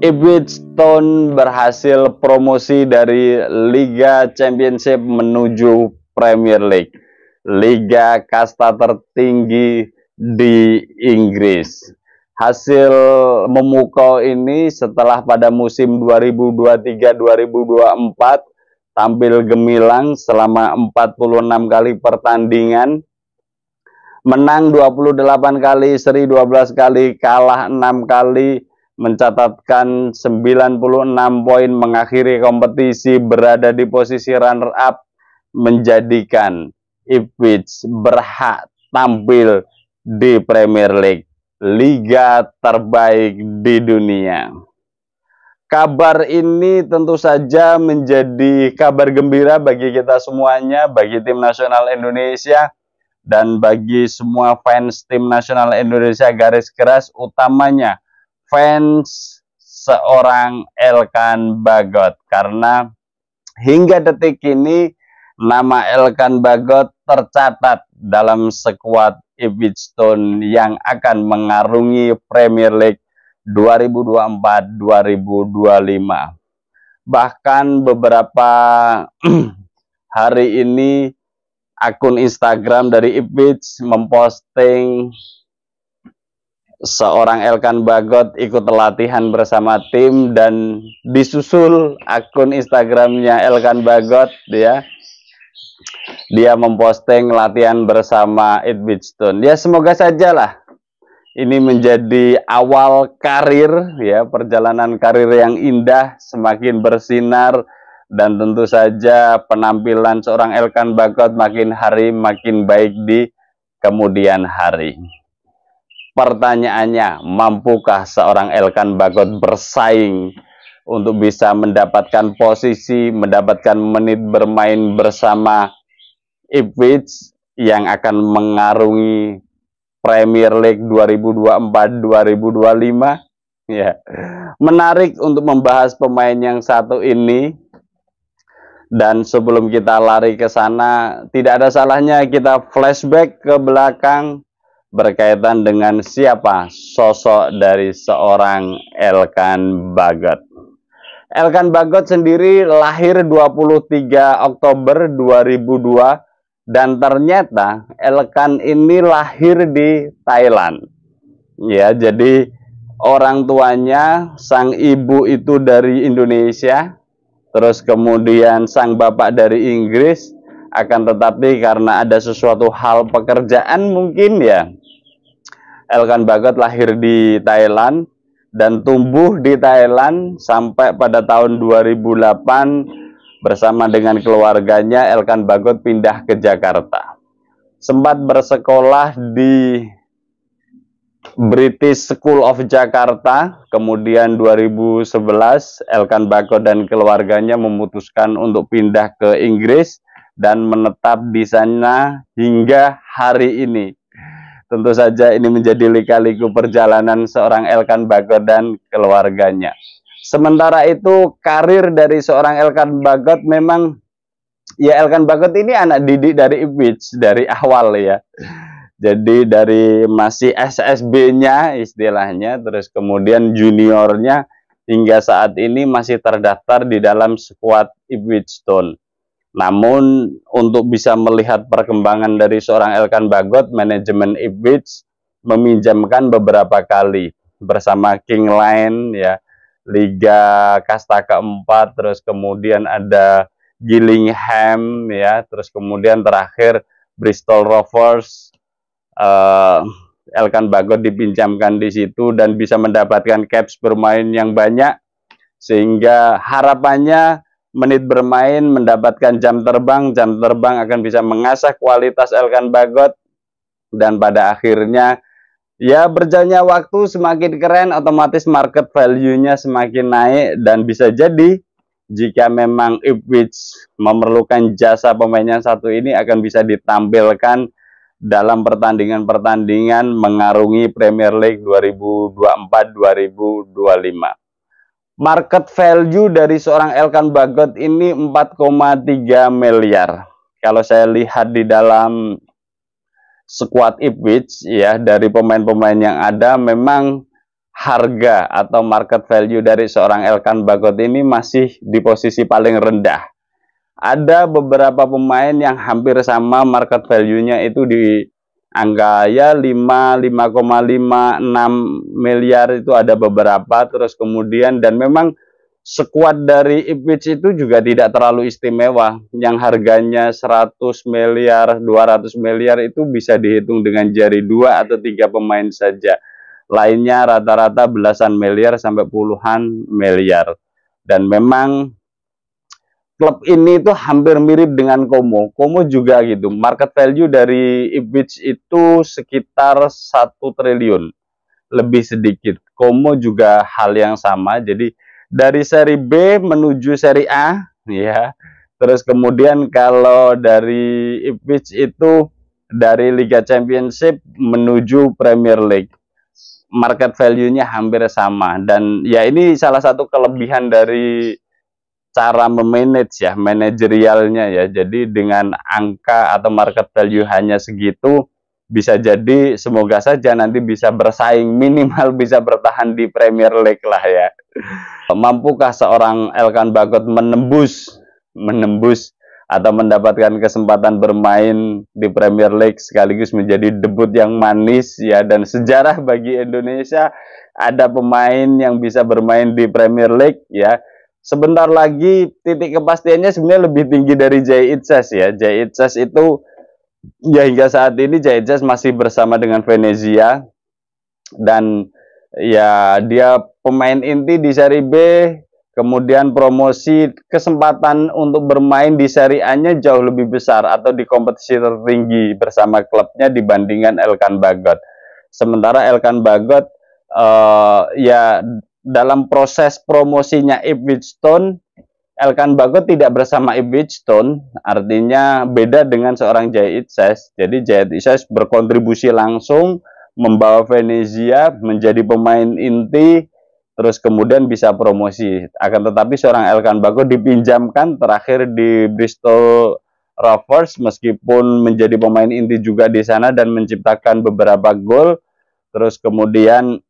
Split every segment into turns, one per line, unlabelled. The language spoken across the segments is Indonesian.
Ipswich Town berhasil promosi dari Liga Championship menuju Premier League, liga kasta tertinggi di Inggris. Hasil memukau ini setelah pada musim 2023-2024 tampil gemilang selama 46 kali pertandingan, menang 28 kali, seri 12 kali, kalah 6 kali, mencatatkan 96 poin, mengakhiri kompetisi berada di posisi runner up, menjadikan Ipswich berhak tampil di Premier League, liga terbaik di dunia. Kabar ini tentu saja menjadi kabar gembira bagi kita semuanya, bagi tim nasional Indonesia, dan bagi semua fans tim nasional Indonesia garis keras, utamanya fans seorang Elkan Bagot. Karena hingga detik ini nama Elkan Bagot tercatat dalam skuad Ipswich Town yang akan mengarungi Premier League 2024-2025. Bahkan beberapa hari ini akun Instagram dari Ipswich memposting seorang Elkan Bagot ikut latihan bersama tim, dan disusul akun Instagramnya Elkan Bagot, dia memposting latihan bersama Ipswich Town. Ya, semoga sajalah ini menjadi awal karir, perjalanan karir yang indah, semakin bersinar, dan tentu saja penampilan seorang Elkan Bagot makin hari makin baik di kemudian hari. Pertanyaannya, mampukah seorang Elkan Bagot bersaing untuk bisa mendapatkan posisi, mendapatkan menit bermain bersama Ipswich yang akan mengarungi Premier League 2024-2025? Ya, menarik untuk membahas pemain yang satu ini. Dan sebelum kita lari ke sana, tidak ada salahnya kita flashback ke belakang berkaitan dengan siapa sosok dari seorang Elkan Bagot. Elkan Bagot sendiri lahir 23 Oktober 2002, dan ternyata Elkan ini lahir di Thailand. Ya, jadi orang tuanya, sang ibu itu dari Indonesia, terus kemudian sang bapak dari Inggris. Akan tetapi karena ada sesuatu hal pekerjaan mungkin, Elkan Bagot lahir di Thailand dan tumbuh di Thailand sampai pada tahun 2008 bersama dengan keluarganya. Elkan Bagot pindah ke Jakarta. Sempat bersekolah di British School of Jakarta. Kemudian 2011 Elkan Bagot dan keluarganya memutuskan untuk pindah ke Inggris dan menetap di sana hingga hari ini. Tentu saja ini menjadi lika-liku perjalanan seorang Elkan Bagot dan keluarganya. Sementara itu karir dari seorang Elkan Bagot memang, Elkan Bagot ini anak didik dari Ipswich dari awal, Jadi dari masih SSB-nya istilahnya, terus kemudian juniornya, hingga saat ini masih terdaftar di dalam skuad Ipswich Town. Namun untuk bisa melihat perkembangan dari seorang Elkan Bagot, manajemen Ipswich meminjamkan beberapa kali bersama King Line, Liga Kasta keempat, terus kemudian ada Gillingham, terus kemudian terakhir Bristol Rovers. Elkan Bagot dipinjamkan di situ dan bisa mendapatkan caps bermain yang banyak, sehingga harapannya menit bermain mendapatkan jam terbang akan bisa mengasah kualitas Elkan Bagot, dan pada akhirnya berjalannya waktu semakin keren, otomatis market value-nya semakin naik, dan bisa jadi jika memang Ipswich memerlukan jasa pemain yang satu ini akan bisa ditampilkan dalam pertandingan-pertandingan mengarungi Premier League 2024-2025. Market value dari seorang Elkan Bagot ini 4,3 miliar. Kalau saya lihat di dalam skuad Ipswich, dari pemain-pemain yang ada, memang harga atau market value dari seorang Elkan Bagot ini masih di posisi paling rendah. Ada beberapa pemain yang hampir sama market value-nya itu di angka ya 5,5, 6 miliar itu ada beberapa. Terus kemudian dan memang skuad dari Ipswich itu juga tidak terlalu istimewa. Yang harganya 100 miliar, 200 miliar itu bisa dihitung dengan jari 2 atau 3 pemain saja. Lainnya rata-rata belasan miliar sampai puluhan miliar. Dan memang klub ini tuh hampir mirip dengan Como. Como juga gitu. Market value dari Ipswich itu sekitar 1 triliun. Lebih sedikit. Como juga hal yang sama. Jadi dari seri B menuju seri A, ya. Terus kemudian kalau dari Ipswich itu dari Liga Championship menuju Premier League. Market value-nya hampir sama. Dan ya ini salah satu kelebihan dari cara memanage ya, manajerialnya ya. Jadi dengan angka atau market value hanya segitu, bisa jadi semoga saja nanti bisa bersaing, minimal bisa bertahan di Premier League lah ya. Mampukah seorang Elkan Bagot menembus atau mendapatkan kesempatan bermain di Premier League sekaligus menjadi debut yang manis ya, dan sejarah bagi Indonesia ada pemain yang bisa bermain di Premier League ya. Sebentar lagi titik kepastiannya sebenarnya lebih tinggi dari Jay Itzes ya. Jay Itzes itu ya hingga saat ini Jay Itzes masih bersama dengan Venezia dan ya dia pemain inti di seri B, kemudian promosi kesempatan untuk bermain di seri A-nya jauh lebih besar atau di kompetisi tertinggi bersama klubnya dibandingkan Elkan Bagot. Sementara Elkan Bagot ya dalam proses promosinya Ipswich Town, Elkan Bagot tidak bersama Ipswich Town, artinya beda dengan seorang Jay Itzes. Jadi Jay Itzes berkontribusi langsung membawa Venezia menjadi pemain inti, terus kemudian bisa promosi. Akan tetapi seorang Elkan Bagot dipinjamkan terakhir di Bristol Rovers, meskipun menjadi pemain inti juga di sana dan menciptakan beberapa gol, terus kemudian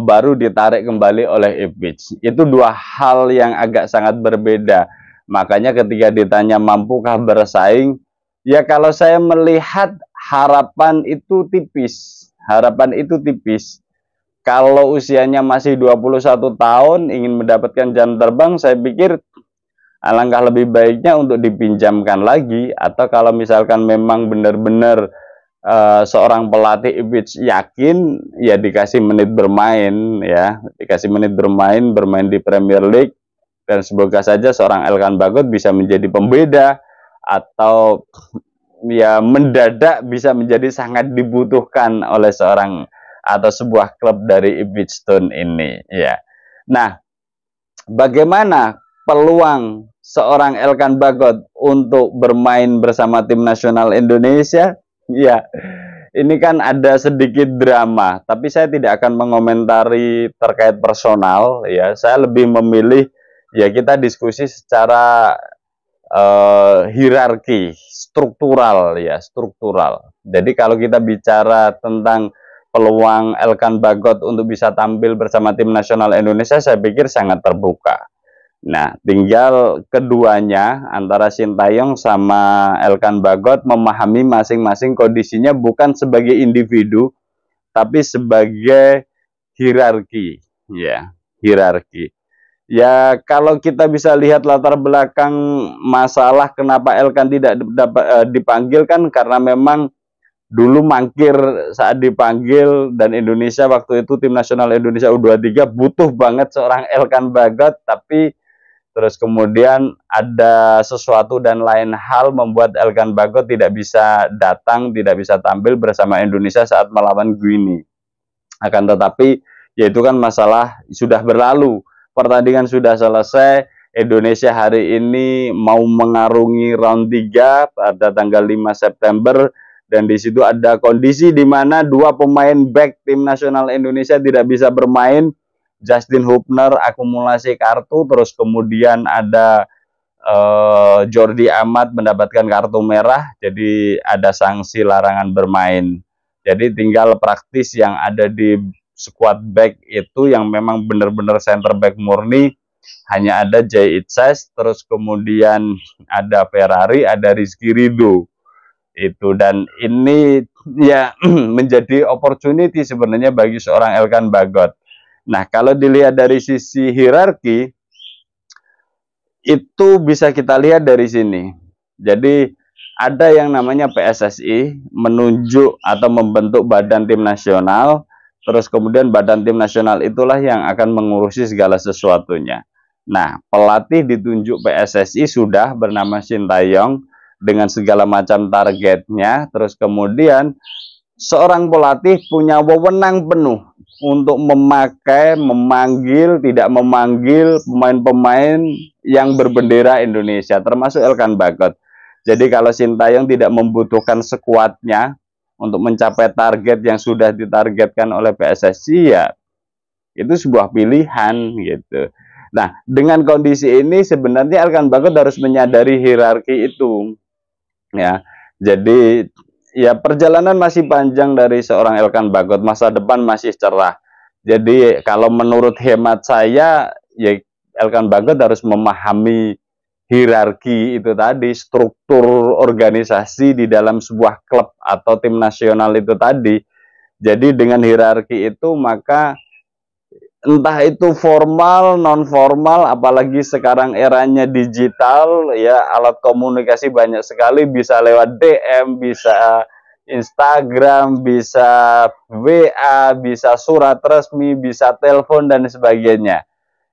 baru ditarik kembali oleh Ipswich. Itu dua hal yang agak sangat berbeda. Makanya ketika ditanya mampukah bersaing, ya kalau saya melihat harapan itu tipis. Harapan itu tipis. Kalau usianya masih 21 tahun, ingin mendapatkan jam terbang, saya pikir alangkah lebih baiknya untuk dipinjamkan lagi. Atau kalau misalkan memang benar-benar seorang pelatih Ipswich yakin, ya dikasih menit bermain ya, dikasih menit bermain di Premier League, dan semoga saja seorang Elkan Bagot bisa menjadi pembeda atau ya mendadak bisa menjadi sangat dibutuhkan oleh seorang atau sebuah klub dari Ipswich Town ini ya. Nah, bagaimana peluang seorang Elkan Bagot untuk bermain bersama tim nasional Indonesia? Ya, ini kan ada sedikit drama, tapi saya tidak akan mengomentari terkait personal ya. Saya lebih memilih ya kita diskusi secara hierarki, struktural ya, struktural. Jadi kalau kita bicara tentang peluang Elkan Bagot untuk bisa tampil bersama tim nasional Indonesia, saya pikir sangat terbuka. Nah, tinggal keduanya antara Sintayong sama Elkan Bagot memahami masing-masing kondisinya bukan sebagai individu, tapi sebagai hierarki, ya, hierarki. Ya, kalau kita bisa lihat latar belakang masalah kenapa Elkan tidak dapat dipanggil kan karena memang dulu mangkir saat dipanggil, dan Indonesia waktu itu tim nasional Indonesia U23 butuh banget seorang Elkan Bagot, tapi terus kemudian ada sesuatu dan lain hal membuat Elkan Bagot tidak bisa datang, tidak bisa tampil bersama Indonesia saat melawan Guinea. Akan tetapi, yaitu kan masalah sudah berlalu. Pertandingan sudah selesai, Indonesia hari ini mau mengarungi round 3 pada tanggal 5 September, dan di situ ada kondisi di mana dua pemain back tim nasional Indonesia tidak bisa bermain. Justin Hubner akumulasi kartu, terus kemudian ada Jordi Amat mendapatkan kartu merah, jadi ada sanksi larangan bermain. Jadi tinggal praktis yang ada di squad back itu yang memang benar-benar center back murni, hanya ada Jay Itzes, terus kemudian ada Ferrari, ada Rizky Ridho itu, dan ini ya menjadi opportunity sebenarnya bagi seorang Elkan Bagot. Nah, kalau dilihat dari sisi hierarki itu bisa kita lihat dari sini. Jadi ada yang namanya PSSI menunjuk atau membentuk badan tim nasional, terus kemudian badan tim nasional itulah yang akan mengurusi segala sesuatunya. Nah, pelatih ditunjuk PSSI sudah bernama Sintayong dengan segala macam targetnya, terus kemudian seorang pelatih punya wewenang penuh untuk memanggil, tidak memanggil pemain-pemain yang berbendera Indonesia, termasuk Elkan Bagot. Jadi kalau Sintayong tidak membutuhkan skuadnya untuk mencapai target yang sudah ditargetkan oleh PSSI, ya itu sebuah pilihan gitu. Nah, dengan kondisi ini sebenarnya Elkan Bagot harus menyadari hierarki itu. Ya, jadi ya perjalanan masih panjang dari seorang Elkan Bagot, masa depan masih cerah. Jadi kalau menurut hemat saya, ya Elkan Bagot harus memahami hierarki itu tadi, struktur organisasi di dalam sebuah klub atau tim nasional itu tadi. Jadi dengan hierarki itu maka entah itu formal, non formal, apalagi sekarang eranya digital, ya alat komunikasi banyak sekali, bisa lewat DM, bisa Instagram, bisa WA, bisa surat resmi, bisa telepon dan sebagainya.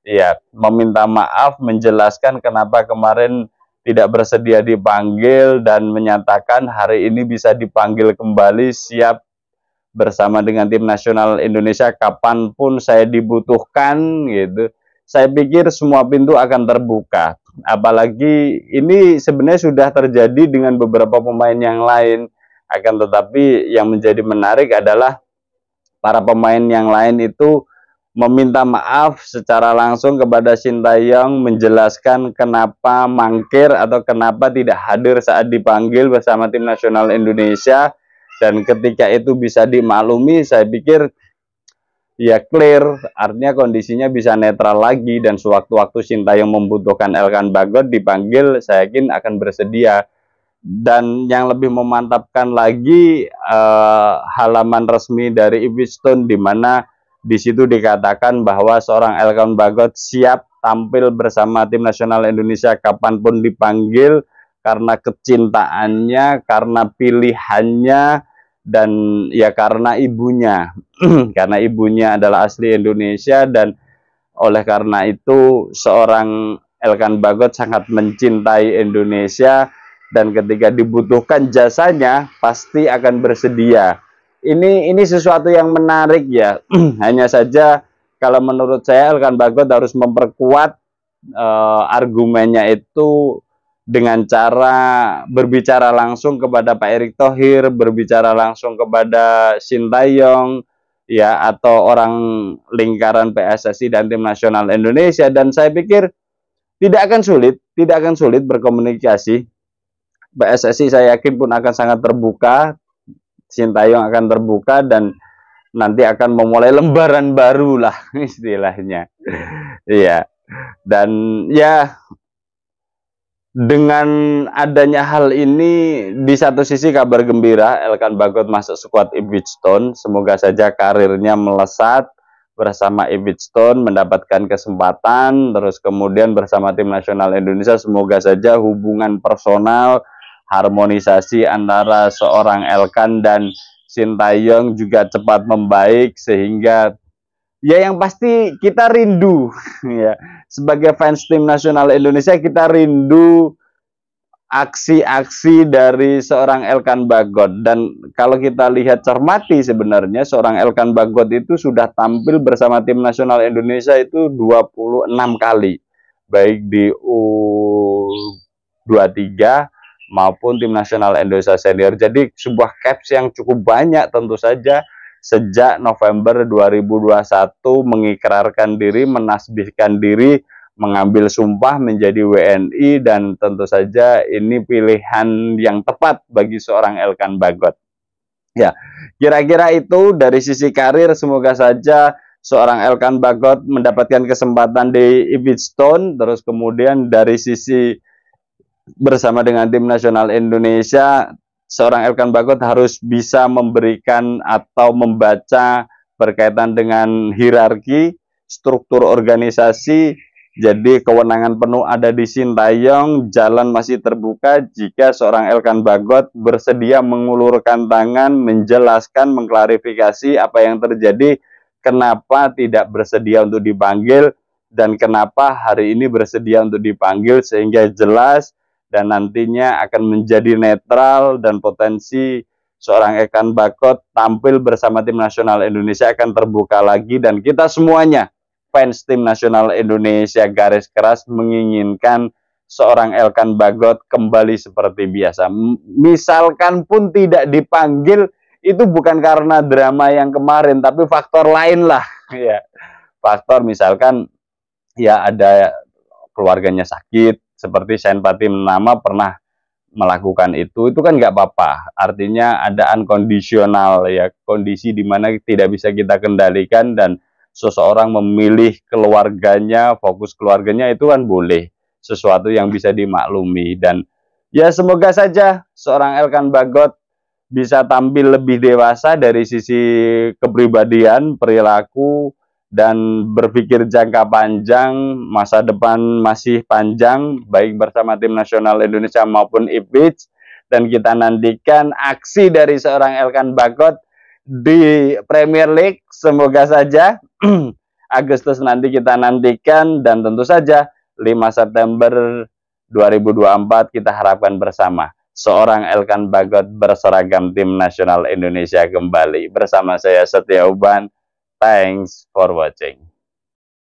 Ya, meminta maaf, menjelaskan kenapa kemarin tidak bersedia dipanggil dan menyatakan hari ini bisa dipanggil kembali, siap bersama dengan tim nasional Indonesia kapanpun saya dibutuhkan gitu. Saya pikir semua pintu akan terbuka. Apalagi ini sebenarnya sudah terjadi dengan beberapa pemain yang lain. Akan tetapi yang menjadi menarik adalah para pemain yang lain itu meminta maaf secara langsung kepada Sintayong, menjelaskan kenapa mangkir atau kenapa tidak hadir saat dipanggil bersama tim nasional Indonesia. Dan ketika itu bisa dimaklumi, saya pikir ya clear, artinya kondisinya bisa netral lagi, dan sewaktu-waktu Sintayong membutuhkan Elkan Bagot dipanggil, saya yakin akan bersedia. Dan yang lebih memantapkan lagi, halaman resmi dari Ipswich Town, di mana di situ dikatakan bahwa seorang Elkan Bagot siap tampil bersama tim nasional Indonesia kapanpun dipanggil, karena kecintaannya, karena pilihannya, dan ya karena ibunya. Karena ibunya adalah asli Indonesia, dan oleh karena itu seorang Elkan Bagot sangat mencintai Indonesia, dan ketika dibutuhkan jasanya pasti akan bersedia. Ini sesuatu yang menarik ya. Hanya saja kalau menurut saya Elkan Bagot harus memperkuat argumennya itu dengan cara berbicara langsung kepada Pak Erick Thohir, berbicara langsung kepada Sintayong, ya, atau orang lingkaran PSSI dan tim nasional Indonesia. Dan saya pikir tidak akan sulit berkomunikasi. PSSI saya yakin pun akan sangat terbuka, Sintayong akan terbuka, dan nanti akan memulai lembaran baru lah istilahnya. Iya. Dan ya dengan adanya hal ini, di satu sisi kabar gembira, Elkan Bagot masuk skuad Ipswich Town. Semoga saja karirnya melesat bersama Ipswich Town, mendapatkan kesempatan, terus kemudian bersama tim nasional Indonesia. Semoga saja hubungan personal, harmonisasi antara seorang Elkan dan Sintayong juga cepat membaik, sehingga ya yang pasti kita rindu ya, sebagai fans tim nasional Indonesia kita rindu aksi-aksi dari seorang Elkan Bagot. Dan kalau kita lihat cermati, sebenarnya seorang Elkan Bagot itu sudah tampil bersama tim nasional Indonesia itu 26 kali, baik di U23 maupun tim nasional Indonesia senior. Jadi sebuah caps yang cukup banyak tentu saja. Sejak November 2021 mengikrarkan diri, menasbihkan diri, mengambil sumpah menjadi WNI, dan tentu saja ini pilihan yang tepat bagi seorang Elkan Bagot. Ya, kira-kira itu dari sisi karir. Semoga saja seorang Elkan Bagot mendapatkan kesempatan di Ipswich. Terus kemudian dari sisi bersama dengan tim nasional Indonesia, seorang Elkan Bagot harus bisa memberikan atau membaca berkaitan dengan hierarki, struktur organisasi. Jadi kewenangan penuh ada di Sintayong, jalan masih terbuka jika seorang Elkan Bagot bersedia mengulurkan tangan, menjelaskan, mengklarifikasi apa yang terjadi, kenapa tidak bersedia untuk dipanggil, dan kenapa hari ini bersedia untuk dipanggil, sehingga jelas dan nantinya akan menjadi netral, dan potensi seorang Elkan Bagot tampil bersama tim nasional Indonesia akan terbuka lagi. Dan kita semuanya fans tim nasional Indonesia garis keras menginginkan seorang Elkan Bagot kembali seperti biasa. Misalkan pun tidak dipanggil, itu bukan karena drama yang kemarin, tapi faktor lain lah. Ya, faktor misalkan ya ada keluarganya sakit, seperti Sain Fatim Nama pernah melakukan itu kan nggak apa-apa. Artinya ada unconditional ya, kondisi di mana tidak bisa kita kendalikan, dan seseorang memilih keluarganya, fokus keluarganya, itu kan boleh, sesuatu yang bisa dimaklumi. Dan ya semoga saja seorang Elkan Bagot bisa tampil lebih dewasa dari sisi kepribadian, perilaku, dan berpikir jangka panjang. Masa depan masih panjang, baik bersama tim nasional Indonesia maupun Ipswich. Dan kita nantikan aksi dari seorang Elkan Bagot di Premier League. Semoga saja Agustus nanti kita nantikan, dan tentu saja 5 September 2024 kita harapkan bersama seorang Elkan Bagot berseragam tim nasional Indonesia kembali. Bersama saya Setia Uban. Thanks for watching.